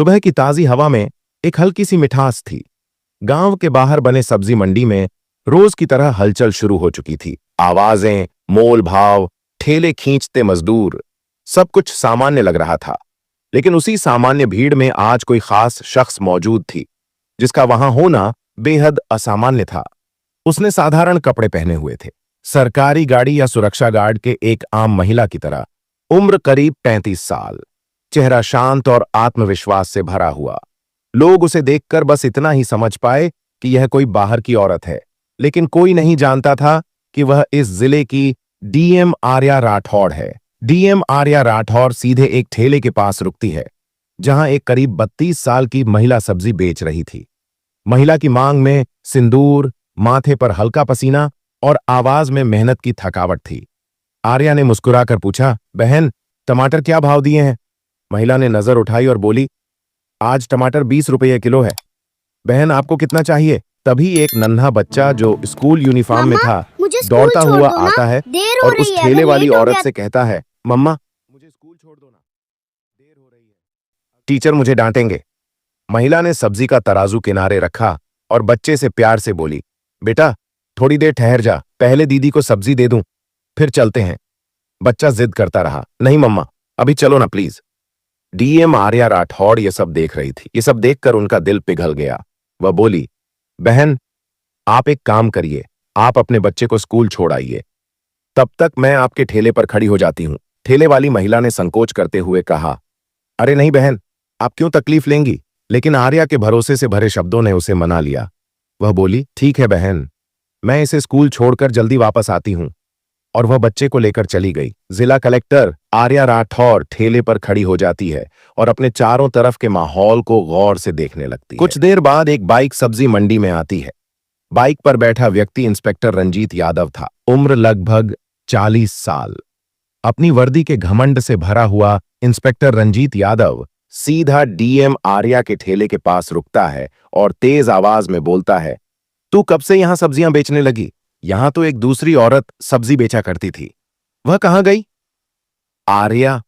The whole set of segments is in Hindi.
सुबह की ताजी हवा में एक हल्की सी मिठास थी। गांव के बाहर बने सब्जी मंडी में रोज की तरह हलचल शुरू हो चुकी थी। आवाजें, मोल भाव, ठेले खींचते मजदूर, सब कुछ सामान्य लग रहा था। लेकिन उसी सामान्य भीड़ में आज कोई खास शख्स मौजूद थी, जिसका वहां होना बेहद असामान्य था। उसने साधारण कपड़े पहने हुए थे, सरकारी गाड़ी या सुरक्षा गार्ड के एक आम महिला की तरह। उम्र करीब 35 साल, चेहरा शांत और आत्मविश्वास से भरा हुआ। लोग उसे देखकर बस इतना ही समझ पाए कि यह कोई बाहर की औरत है, लेकिन कोई नहीं जानता था कि वह इस जिले की डीएम आर्या राठौड़ है। डीएम आर्या राठौड़ सीधे एक ठेले के पास रुकती है, जहां एक करीब 32 साल की महिला सब्जी बेच रही थी। महिला की मांग में सिंदूर, माथे पर हल्का पसीना और आवाज में मेहनत की थकावट थी। आर्या ने मुस्कुराकर पूछा, बहन, टमाटर क्या भाव दिए हैं? महिला ने नजर उठाई और बोली, आज टमाटर 20 रुपये किलो है। बहन, आपको कितना चाहिए? तभी एक नन्हा बच्चा जो स्कूल यूनिफॉर्म में था दौड़ता हुआ आता है और उस ठेले वाली औरत से कहता है, मम्मा, मुझे स्कूल छोड़ दो ना, देर हो रही है, टीचर मुझे डांटेंगे। महिला ने सब्जी का तराजू किनारे रखा और बच्चे से प्यार से बोली, बेटा, थोड़ी देर ठहर जा, पहले दीदी को सब्जी दे दूं, फिर चलते हैं। बच्चा जिद करता रहा, नहीं मम्मा, अभी चलो ना प्लीज। डीएम आर्या राठौड़ ये सब देख रही थी। ये सब देखकर उनका दिल पिघल गया। वह बोली, बहन, आप एक काम करिए, आप अपने बच्चे को स्कूल छोड़ आइए, तब तक मैं आपके ठेले पर खड़ी हो जाती हूं। ठेले वाली महिला ने संकोच करते हुए कहा, अरे नहीं बहन, आप क्यों तकलीफ लेंगी? लेकिन आर्या के भरोसे से भरे शब्दों ने उसे मना लिया। वह बोली, ठीक है बहन, मैं इसे स्कूल छोड़कर जल्दी वापस आती हूं। और वह बच्चे को लेकर चली गई। जिला कलेक्टर आर्या राठौड़ ठेले पर खड़ी हो जाती है और अपने चारों तरफ के माहौल को गौर से देखने लगती है। कुछ देर बाद एक बाइक सब्जी मंडी में आती है। बाइक पर बैठा व्यक्ति इंस्पेक्टर रंजीत यादव था। उम्र लगभग 40 साल। अपनी वर्दी के घमंड से भरा हुआ इंस्पेक्टर रंजीत यादव सीधा डीएम आर्या के ठेले के पास रुकता है और तेज आवाज में बोलता है, तू कब से यहां सब्जियां बेचने लगी? यहां तो एक दूसरी औरत सब्जी बेचा करती थी, वह कहां गई? आर्या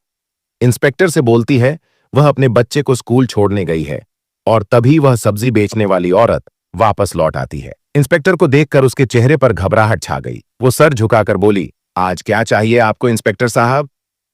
इंस्पेक्टर से बोलती है, वह अपने बच्चे को स्कूल छोड़ने गई है। और तभी वह सब्जी बेचने वाली औरत वापस लौट आती है। इंस्पेक्टर को देखकर उसके चेहरे पर घबराहट छा गई। वो सर झुकाकर बोली, आज क्या चाहिए आपको इंस्पेक्टर साहब?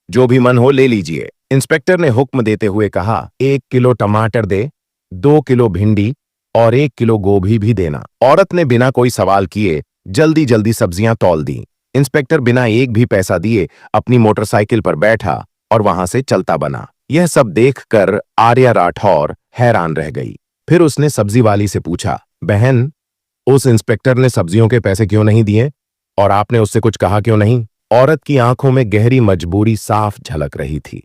जो भी मन हो ले लीजिए। इंस्पेक्टर ने हुक्म देते हुए कहा, 1 किलो टमाटर दे, 2 किलो भिंडी और 1 किलो गोभी भी देना। औरत ने बिना कोई सवाल किए जल्दी जल्दी सब्जियां तौल दी। इंस्पेक्टर बिना एक भी पैसा दिए अपनी मोटरसाइकिल पर बैठा और वहां से चलता बना। यह सब देखकर आर्या राठौड़ हैरान रह गई। फिर उसने सब्जी वाली से पूछा, बहन, उस इंस्पेक्टर ने सब्जियों के पैसे क्यों नहीं दिए और आपने उससे कुछ कहा क्यों नहीं? औरत की आंखों में गहरी मजबूरी साफ झलक रही थी।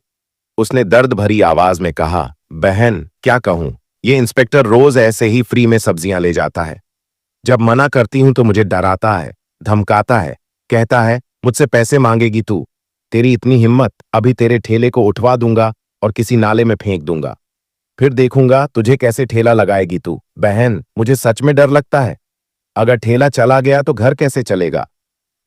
उसने दर्द भरी आवाज में कहा, बहन, क्या कहूं, ये इंस्पेक्टर रोज ऐसे ही फ्री में सब्जियां ले जाता है। जब मना करती हूं तो मुझे डराता है, धमकाता है, कहता है मुझसे पैसे मांगेगी तू, तेरी इतनी हिम्मत, अभी तेरे ठेले को उठवा दूंगा और किसी नाले में फेंक दूंगा, फिर देखूंगा तुझे कैसे ठेला लगाएगी तू। बहन, मुझे सच में डर लगता है। अगर ठेला चला गया तो घर कैसे चलेगा?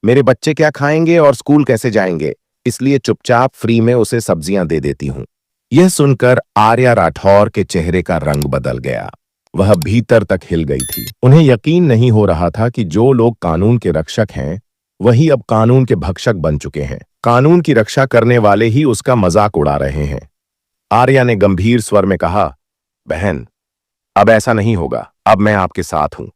मेरे बच्चे क्या खाएंगे और स्कूल कैसे जाएंगे? इसलिए चुपचाप फ्री में उसे सब्जियां दे देती हूं। यह सुनकर आर्या राठौड़ के चेहरे का रंग बदल गया। वह भीतर तक हिल गई थी। उन्हें यकीन नहीं हो रहा था कि जो लोग कानून के रक्षक हैं, वही अब कानून के भक्षक बन चुके हैं। कानून की रक्षा करने वाले ही उसका मजाक उड़ा रहे हैं। आर्या ने गंभीर स्वर में कहा, बहन, अब ऐसा नहीं होगा। अब मैं आपके साथ हूं।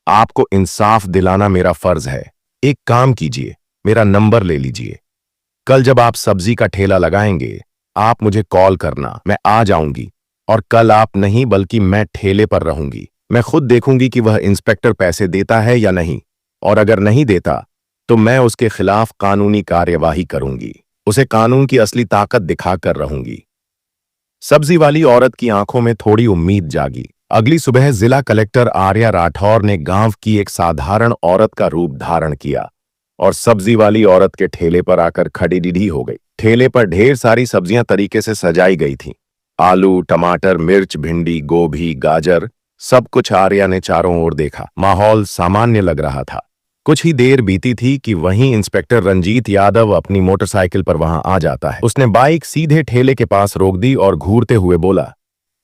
आपको इंसाफ दिलाना मेरा फर्ज है। एक काम कीजिए, मेरा नंबर ले लीजिए। कल जब आप सब्जी का ठेला लगाएंगे, आप मुझे कॉल करना, मैं आ जाऊंगी। और कल आप नहीं बल्कि मैं ठेले पर रहूंगी। मैं खुद देखूंगी कि वह इंस्पेक्टर पैसे देता है या नहीं, और अगर नहीं देता तो मैं उसके खिलाफ कानूनी कार्यवाही करूंगी। उसे कानून की असली ताकत दिखाकर रहूंगी। सब्जी वाली औरत की आंखों में थोड़ी उम्मीद जागी। अगली सुबह जिला कलेक्टर आर्या राठौड़ ने गांव की एक साधारण औरत का रूप धारण किया और सब्जी वाली औरत के ठेले पर आकर खड़ी हो गई। ठेले पर ढेर सारी सब्जियां तरीके से सजाई गई थीं। आलू, टमाटर, मिर्च, भिंडी, गोभी, गाजर, सब कुछ आर्या ने चारों ओर देखा। माहौल सामान्य लग रहा था। कुछ ही देर बीती थी कि वहीं इंस्पेक्टर रंजीत यादव अपनी मोटरसाइकिल पर वहां आ जाता है। उसने बाइक सीधे ठेले के पास रोक दी और घूरते हुए बोला,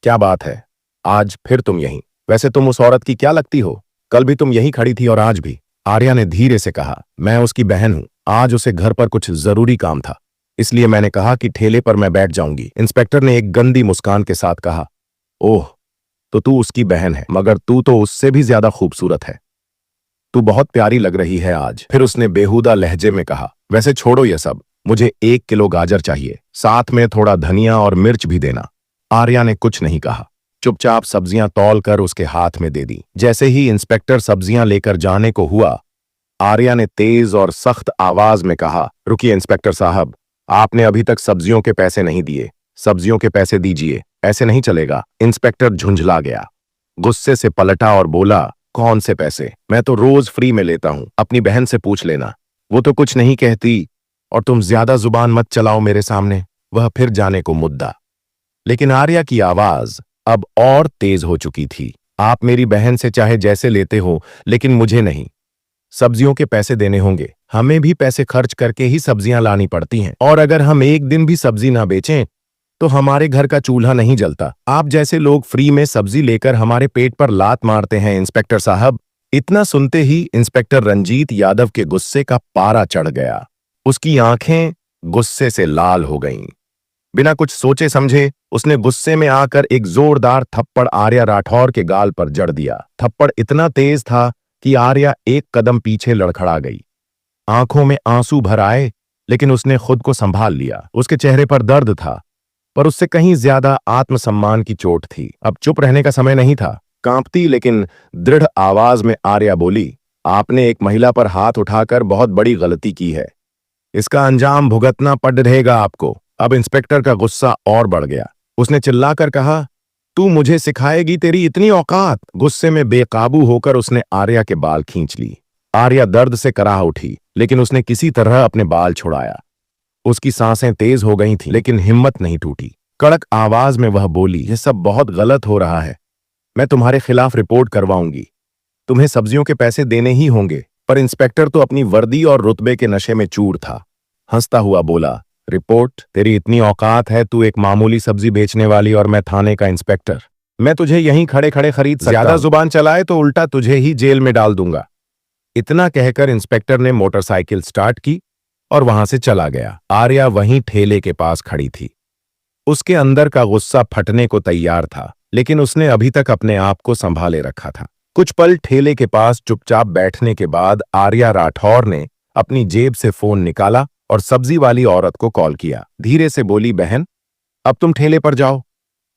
क्या बात है, आज फिर तुम यहीं? वैसे तुम उस औरत की क्या लगती हो? कल भी तुम यहीं खड़ी थी और आज भी। आर्या ने धीरे से कहा, मैं उसकी बहन हूं। आज उसे घर पर कुछ जरूरी काम था, इसलिए मैंने कहा कि ठेले पर मैं बैठ जाऊंगी। इंस्पेक्टर ने एक गंदी मुस्कान के साथ कहा, ओह, तो तू उसकी बहन है, मगर तू तो उससे भी ज्यादा खूबसूरत है। तू बहुत प्यारी लग रही है आज। फिर उसने बेहुदा लहजे में कहा, वैसे छोड़ो ये सब, मुझे 1 किलो गाजर चाहिए, साथ में थोड़ा धनिया और मिर्च भी देना। आर्या ने कुछ नहीं कहा, चुपचाप सब्जियां तौल कर उसके हाथ में दे दी। जैसे ही इंस्पेक्टर सब्जियां लेकर जाने को हुआ, आर्या ने तेज और सख्त आवाज में कहा, रुकिए इंस्पेक्टर साहब, आपने अभी तक सब्जियों के पैसे नहीं दिए। सब्जियों के पैसे दीजिए, ऐसे नहीं चलेगा। इंस्पेक्टर झुंझला गया, गुस्से से पलटा और बोला, कौन से पैसे? मैं तो रोज फ्री में लेता हूं, अपनी बहन से पूछ लेना, वो तो कुछ नहीं कहती। और तुम ज्यादा जुबान मत चलाओ मेरे सामने। वह फिर जाने को मुद्दा, लेकिन आर्या की आवाज अब और तेज हो चुकी थी। आप मेरी बहन से चाहे जैसे लेते हो, लेकिन मुझे नहीं। सब्जियों के पैसे देने होंगे, हमें भी पैसे खर्च करके ही सब्जियां लानी पड़ती हैं, और अगर हम एक दिन भी सब्जी ना बेचें तो हमारे घर का चूल्हा नहीं जलता। आप जैसे लोग फ्री में सब्जी लेकर हमारे पेट पर लात मारते हैं इंस्पेक्टर साहब। इतना सुनते ही इंस्पेक्टर रंजीत यादव के गुस्से का पारा चढ़ गया। उसकी आंखें गुस्से से लाल हो गईं। बिना कुछ सोचे समझे उसने गुस्से में आकर एक जोरदार थप्पड़ आर्या राठौर के गाल पर जड़ दिया। थप्पड़ इतना तेज था कि आर्या एक कदम पीछे लड़खड़ा गई। आंखों में आंसू भर आए, लेकिन उसने खुद को संभाल लिया। उसके चेहरे पर दर्द था, पर उससे कहीं ज्यादा आत्मसम्मान की चोट थी। अब चुप रहने का समय नहीं था। कांपती लेकिन दृढ़ आवाज में आर्या बोली, आपने एक महिला पर हाथ उठाकर बहुत बड़ी गलती की है, इसका अंजाम भुगतना पड़ रहेगा आपको। अब इंस्पेक्टर का गुस्सा और बढ़ गया। उसने चिल्लाकर कहा, तू मुझे सिखाएगी, तेरी इतनी औकात? गुस्से में बेकाबू होकर उसने आर्या के बाल खींच ली। आर्या दर्द से कराह उठी, लेकिन उसने किसी तरह अपने बाल छुड़ाया। उसकी सांसें तेज हो गई थीं, लेकिन हिम्मत नहीं टूटी। कड़क आवाज में वह बोली, यह सब बहुत गलत हो रहा है, मैं तुम्हारे खिलाफ रिपोर्ट करवाऊंगी। तुम्हें सब्जियों के पैसे देने ही होंगे। पर इंस्पेक्टर तो अपनी वर्दी और रुतबे के नशे में चूर था। हंसता हुआ बोला, रिपोर्ट? तेरी इतनी औकात है, तू एक मामूली सब्जी बेचने वाली और मैं थाने का इंस्पेक्टर। मैं तुझे यहीं खड़े खड़े खरीद सकता हूं। ज्यादा जुबान चलाए तो उल्टा तुझे ही जेल में डाल दूंगा। इतना कहकर इंस्पेक्टर ने मोटरसाइकिल स्टार्ट की और वहां से चला गया। आर्या वहीं ठेले के पास खड़ी थी। उसके अंदर का गुस्सा फटने को तैयार था, लेकिन उसने अभी तक अपने आप को संभाले रखा था। कुछ पल ठेले के पास चुपचाप बैठने के बाद आर्या राठौर ने अपनी जेब से फोन निकाला और सब्जी वाली औरत को कॉल किया। धीरे से बोली, बहन, अब तुम ठेले पर जाओ।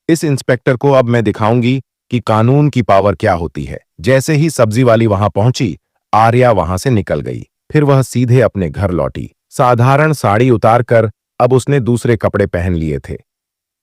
इस इंस्पेक्टर को अब मैं दिखाऊंगी कि कानून की पावर क्या होती है। जैसे ही सब्जी वाली वहां पहुंची, आर्या वहां से निकल गई। फिर वह सीधे अपने घर लौटी। साधारण साड़ी उतारकर अब उसने दूसरे कपड़े पहन लिए थे।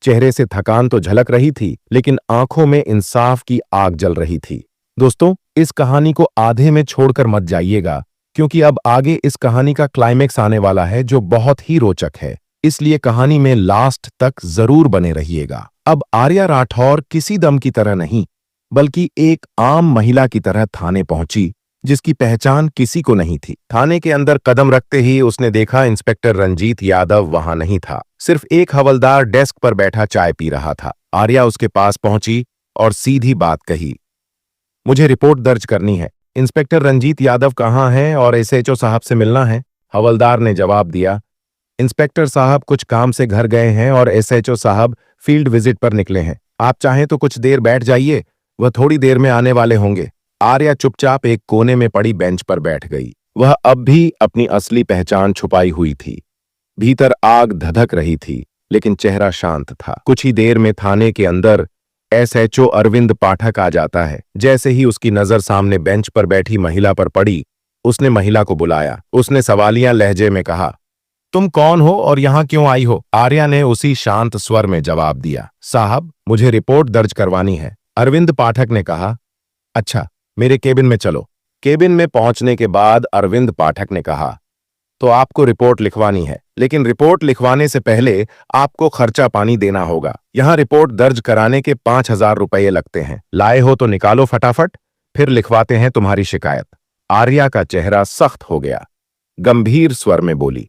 चेहरे से थकान तो झलक रही थी, लेकिन आंखों में इंसाफ की आग जल रही थी। दोस्तों, इस कहानी को आधे में छोड़कर मत जाइएगा, क्योंकि अब आगे इस कहानी का क्लाइमेक्स आने वाला है जो बहुत ही रोचक है। इसलिए कहानी में लास्ट तक जरूर बने रहिएगा। अब आर्या राठौर किसी दम की तरह नहीं, बल्कि एक आम महिला की तरह थाने पहुंची, जिसकी पहचान किसी को नहीं थी। थाने के अंदर कदम रखते ही उसने देखा इंस्पेक्टर रंजीत यादव वहां नहीं था। सिर्फ एक हवलदार डेस्क पर बैठा चाय पी रहा था। आर्या उसके पास पहुंची और सीधी बात कही, मुझे रिपोर्ट दर्ज करनी है। इंस्पेक्टर रंजीत यादव कहाँ हैं और एसएचओ साहब से मिलना है। हवलदार ने जवाब दिया, इंस्पेक्टर साहब कुछ काम से घर गए हैं और एसएचओ साहब फील्ड विजिट पर निकले हैं। आप चाहें तो कुछ देर बैठ जाइए, वह थोड़ी देर में आने वाले होंगे। आर्या चुपचाप एक कोने में पड़ी बेंच पर बैठ गई। वह अब भी अपनी असली पहचान छुपाई हुई थी। भीतर आग धधक रही थी, लेकिन चेहरा शांत था। कुछ ही देर में थाने के अंदर एसएचओ अरविंद पाठक आ जाता है। जैसे ही उसकी नजर सामने बेंच पर बैठी महिला पर पड़ी, उसने महिला को बुलाया। उसने सवालिया लहजे में कहा, तुम कौन हो और यहां क्यों आई हो? आर्या ने उसी शांत स्वर में जवाब दिया, साहब, मुझे रिपोर्ट दर्ज करवानी है। अरविंद पाठक ने कहा, अच्छा, मेरे केबिन में चलो। केबिन में पहुंचने के बाद अरविंद पाठक ने कहा, तो आपको रिपोर्ट लिखवानी है, लेकिन रिपोर्ट लिखवाने से पहले आपको खर्चा पानी देना होगा। यहां रिपोर्ट दर्ज कराने के 5,000 रुपये लगते हैं। लाए हो तो निकालो फटाफट, फिर लिखवाते हैं तुम्हारी शिकायत। आर्या का चेहरा सख्त हो गया। गंभीर स्वर में बोली,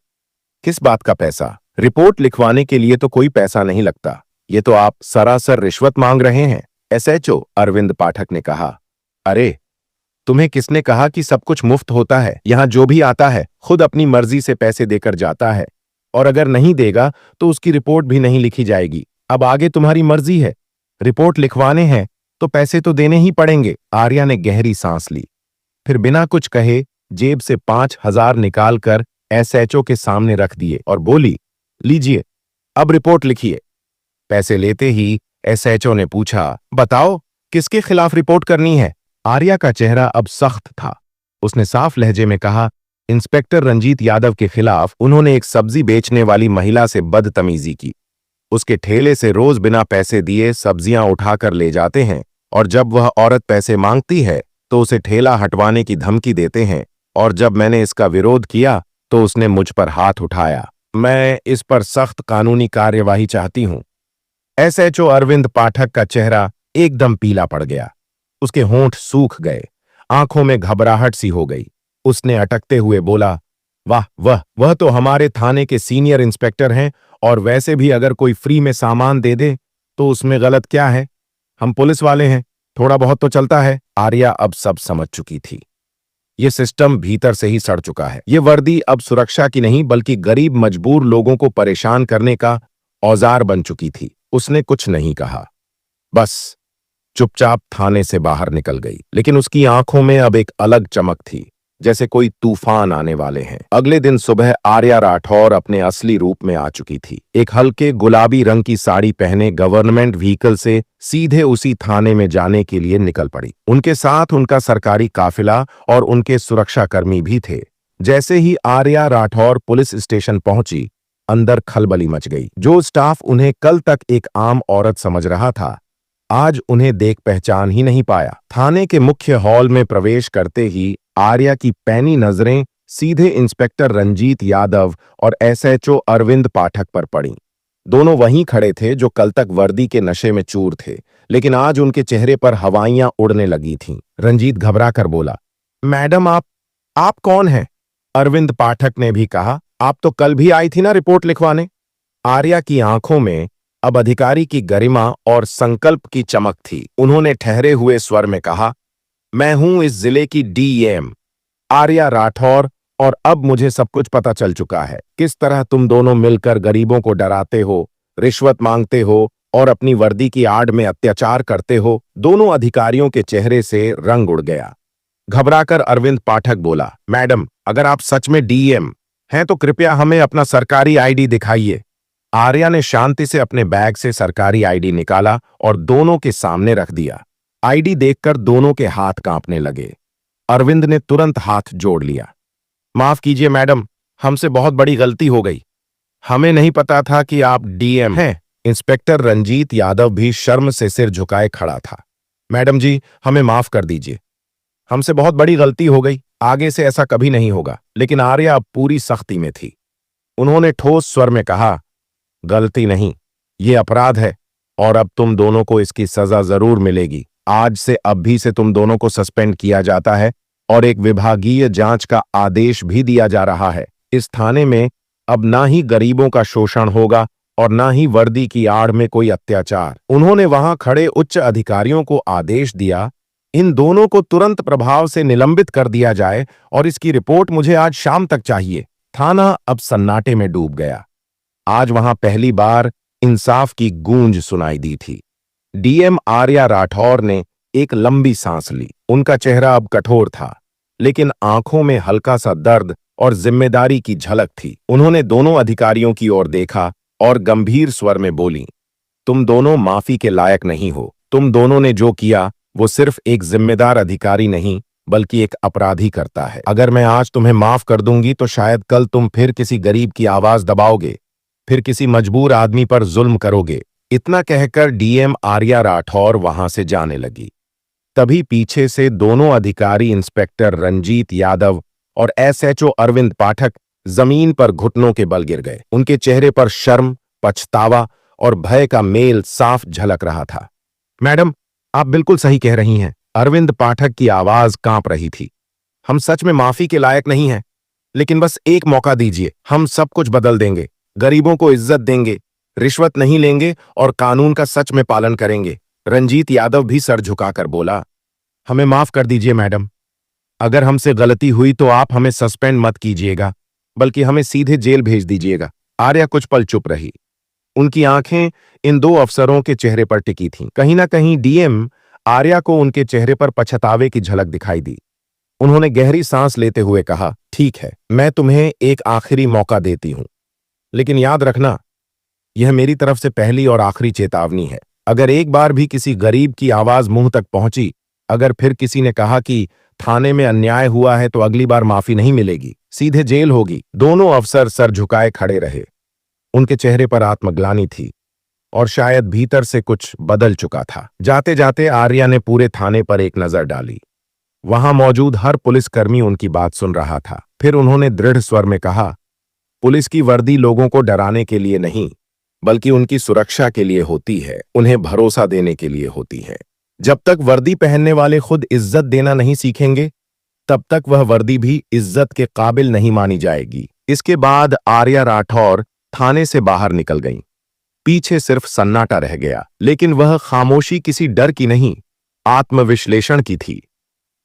किस बात का पैसा? रिपोर्ट लिखवाने के लिए तो कोई पैसा नहीं लगता। ये तो आप सरासर रिश्वत मांग रहे हैं। एसएचओ अरविंद पाठक ने कहा, अरे तुम्हें किसने कहा कि सब कुछ मुफ्त होता है? यहां जो भी आता है खुद अपनी मर्जी से पैसे देकर जाता है, और अगर नहीं देगा तो उसकी रिपोर्ट भी नहीं लिखी जाएगी। अब आगे तुम्हारी मर्जी है, रिपोर्ट लिखवाने हैं तो पैसे तो देने ही पड़ेंगे। आर्या ने गहरी सांस ली, फिर बिना कुछ कहे जेब से 5,000 निकालकर एसएचओ के सामने रख दिए और बोली, लीजिए, अब रिपोर्ट लिखिए। पैसे लेते ही एसएचओ ने पूछा, बताओ किसके खिलाफ रिपोर्ट करनी है? आर्या का चेहरा अब सख्त था। उसने साफ लहजे में कहा, इंस्पेक्टर रंजीत यादव के खिलाफ। उन्होंने एक सब्जी बेचने वाली महिला से बदतमीजी की। उसके ठेले से रोज बिना पैसे दिए सब्जियां उठाकर ले जाते हैं, और जब वह औरत पैसे मांगती है तो उसे ठेला हटवाने की धमकी देते हैं, और जब मैंने इसका विरोध किया तो उसने मुझ पर हाथ उठाया। मैं इस पर सख्त कानूनी कार्यवाही चाहती हूं। एसएचओ अरविंद पाठक का चेहरा एकदम पीला पड़ गया। उसके होंठ सूख गए, आंखों में घबराहट सी हो गई। उसने अटकते हुए बोला, वाह, वह तो हमारे थाने के सीनियर इंस्पेक्टर हैं, और वैसे भी अगर कोई फ्री में सामान दे दे तो उसमें गलत क्या है? हम पुलिस वाले हैं, थोड़ा बहुत तो चलता है। आर्या अब सब समझ चुकी थी। ये सिस्टम भीतर से ही सड़ चुका है। ये वर्दी अब सुरक्षा की नहीं बल्कि गरीब मजबूर लोगों को परेशान करने का औजार बन चुकी थी। उसने कुछ नहीं कहा, बस चुपचाप थाने से बाहर निकल गई, लेकिन उसकी आंखों में अब एक अलग चमक थी, जैसे कोई तूफान आने वाले हैं। अगले दिन सुबह आर्या राठौर अपने असली रूप में आ चुकी थी। एक हल्के गुलाबी रंग की साड़ी पहने गवर्नमेंट व्हीकल से सीधे उसी थाने में जाने के लिए निकल पड़ी। उनके साथ उनका सरकारी काफिला और उनके सुरक्षाकर्मी भी थे। जैसे ही आर्या राठौर पुलिस स्टेशन पहुंची, अंदर खलबली मच गई। जो स्टाफ उन्हें कल तक एक आम औरत समझ रहा था, आज उन्हें देख पहचान ही नहीं पाया। थाने के मुख्य हॉल में प्रवेश करते ही आर्या की पैनी नजरें सीधे इंस्पेक्टर रंजीत यादव और एसएचओ अरविंद पाठक पर पड़ीं। दोनों वहीं खड़े थे जो कल तक वर्दी के नशे में चूर थे, लेकिन आज उनके चेहरे पर हवाइयां उड़ने लगी थीं। रंजीत घबराकर बोला, मैडम आप कौन हैं? अरविंद पाठक ने भी कहा, आप तो कल भी आई थी ना रिपोर्ट लिखवाने। आर्या की आंखों में अब अधिकारी की गरिमा और संकल्प की चमक थी। उन्होंने ठहरे हुए स्वर में कहा, मैं हूं इस जिले की डीएम आर्या राठौर, और अब मुझे सब कुछ पता चल चुका है। किस तरह तुम दोनों मिलकर गरीबों को डराते हो, रिश्वत मांगते हो और अपनी वर्दी की आड़ में अत्याचार करते हो। दोनों अधिकारियों के चेहरे से रंग उड़ गया। घबराकर अरविंद पाठक बोला, मैडम, अगर आप सच में डीएम हैं तो कृपया हमें अपना सरकारी आईडी दिखाइए। आर्या ने शांति से अपने बैग से सरकारी आईडी निकाला और दोनों के सामने रख दिया। आईडी देखकर दोनों के हाथ कांपने लगे। अरविंद ने तुरंत हाथ जोड़ लिया। माफ कीजिए मैडम, हमसे बहुत बड़ी गलती हो गई। हमें नहीं पता था कि आप डीएम हैं। इंस्पेक्टर रंजीत यादव भी शर्म से सिर झुकाए खड़ा था। मैडम जी, हमें माफ कर दीजिए, हमसे बहुत बड़ी गलती हो गई, आगे से ऐसा कभी नहीं होगा। लेकिन आर्या अब पूरी सख्ती में थी। उन्होंने ठोस स्वर में कहा, गलती नहीं, ये अपराध है, और अब तुम दोनों को इसकी सजा जरूर मिलेगी। आज से अब भी से तुम दोनों को सस्पेंड किया जाता है और एक विभागीय जांच का आदेश भी दिया जा रहा है। इस थाने में अब ना ही गरीबों का शोषण होगा और ना ही वर्दी की आड़ में कोई अत्याचार। उन्होंने वहां खड़े उच्च अधिकारियों को आदेश दिया, इन दोनों को तुरंत प्रभाव से निलंबित कर दिया जाए, और इसकी रिपोर्ट मुझे आज शाम तक चाहिए। थाना अब सन्नाटे में डूब गया। आज वहां पहली बार इंसाफ की गूंज सुनाई दी थी। डीएम आर्या राठौर ने एक लंबी सांस ली। उनका चेहरा अब कठोर था, लेकिन आंखों में हल्का सा दर्द और जिम्मेदारी की झलक थी। उन्होंने दोनों अधिकारियों की ओर देखा और गंभीर स्वर में बोली, तुम दोनों माफी के लायक नहीं हो। तुम दोनों ने जो किया वो सिर्फ एक जिम्मेदार अधिकारी नहीं बल्कि एक अपराधी करता है। अगर मैं आज तुम्हें माफ कर दूंगी तो शायद कल तुम फिर किसी गरीब की आवाज दबाओगे, फिर किसी मजबूर आदमी पर जुल्म करोगे। इतना कहकर डीएम आर्या राठौर वहां से जाने लगी। तभी पीछे से दोनों अधिकारी इंस्पेक्टर रंजीत यादव और एसएचओ अरविंद पाठक जमीन पर घुटनों के बल गिर गए। उनके चेहरे पर शर्म, पछतावा और भय का मेल साफ झलक रहा था। मैडम, आप बिल्कुल सही कह रही हैं। अरविंद पाठक की आवाज कांप रही थी। हम सच में माफी के लायक नहीं हैं, लेकिन बस एक मौका दीजिए, हम सब कुछ बदल देंगे। गरीबों को इज्जत देंगे, रिश्वत नहीं लेंगे और कानून का सच में पालन करेंगे। रंजीत यादव भी सर झुकाकर बोला, हमें माफ कर दीजिए मैडम। अगर हमसे गलती हुई तो आप हमें सस्पेंड मत कीजिएगा, बल्कि हमें सीधे जेल भेज दीजिएगा। आर्या कुछ पल चुप रही। उनकी आंखें इन दो अफसरों के चेहरे पर टिकी थीं। कहीं ना कहीं डीएम आर्या को उनके चेहरे पर पछतावे की झलक दिखाई दी। उन्होंने गहरी सांस लेते हुए कहा, ठीक है, मैं तुम्हें एक आखिरी मौका देती हूं, लेकिन याद रखना, यह मेरी तरफ से पहली और आखिरी चेतावनी है। अगर एक बार भी किसी गरीब की आवाज मुंह तक पहुंची, अगर फिर किसी ने कहा कि थाने में अन्याय हुआ है, तो अगली बार माफी नहीं मिलेगी, सीधे जेल होगी। दोनों अफसर सर झुकाए खड़े रहे। उनके चेहरे पर आत्मग्लानि थी और शायद भीतर से कुछ बदल चुका था। जाते जाते आर्या ने पूरे थाने पर एक नजर डाली। वहां मौजूद हर पुलिसकर्मी उनकी बात सुन रहा था। फिर उन्होंने दृढ़ स्वर में कहा, पुलिस की वर्दी लोगों को डराने के लिए नहीं, बल्कि उनकी सुरक्षा के लिए होती है, उन्हें भरोसा देने के लिए होती है। जब तक वर्दी पहनने वाले खुद इज्जत देना नहीं सीखेंगे, तब तक वह वर्दी भी इज्जत के काबिल नहीं मानी जाएगी। इसके बाद आर्या राठौर थाने से बाहर निकल गईं। पीछे सिर्फ सन्नाटा रह गया, लेकिन वह खामोशी किसी डर की नहीं, आत्मविश्लेषण की थी।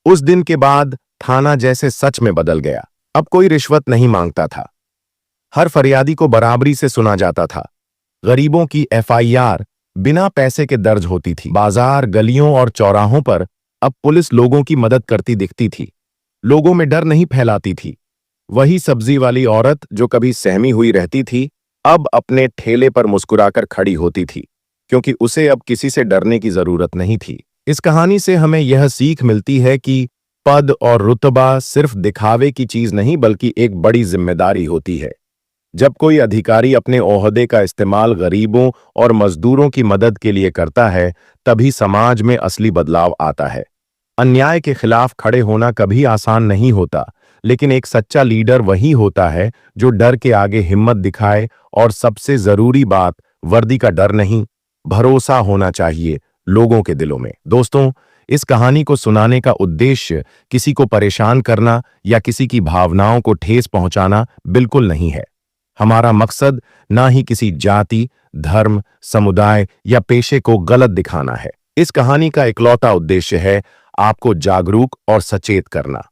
उस दिन के बाद थाना जैसे सच में बदल गया। अब कोई रिश्वत नहीं मांगता था। हर फरियादी को बराबरी से सुना जाता था। गरीबों की एफआईआर बिना पैसे के दर्ज होती थी। बाजार, गलियों और चौराहों पर अब पुलिस लोगों की मदद करती दिखती थी। लोगों में डर नहीं फैलाती थी। वही सब्जी वाली औरत जो कभी सहमी हुई रहती थी, अब अपने ठेले पर मुस्कुराकर खड़ी होती थी, क्योंकि उसे अब किसी से डरने की जरूरत नहीं थी। इस कहानी से हमें यह सीख मिलती है कि पद और रुतबा सिर्फ दिखावे की चीज नहीं, बल्कि एक बड़ी जिम्मेदारी होती है। जब कोई अधिकारी अपने ओहदे का इस्तेमाल गरीबों और मजदूरों की मदद के लिए करता है, तभी समाज में असली बदलाव आता है। अन्याय के खिलाफ खड़े होना कभी आसान नहीं होता, लेकिन एक सच्चा लीडर वही होता है जो डर के आगे हिम्मत दिखाए। और सबसे जरूरी बात, वर्दी का डर नहीं, भरोसा होना चाहिए लोगों के दिलों में। दोस्तों, इस कहानी को सुनाने का उद्देश्य किसी को परेशान करना या किसी की भावनाओं को ठेस पहुंचाना बिल्कुल नहीं है। हमारा मकसद ना ही किसी जाति, धर्म, समुदाय या पेशे को गलत दिखाना है। इस कहानी का इकलौता उद्देश्य है आपको जागरूक और सचेत करना।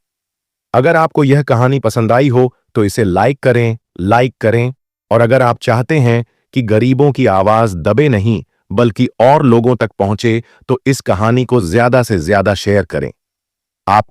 अगर आपको यह कहानी पसंद आई हो तो इसे लाइक करें और अगर आप चाहते हैं कि गरीबों की आवाज दबे नहीं बल्कि और लोगों तक पहुंचे, तो इस कहानी को ज्यादा से ज्यादा शेयर करें। आप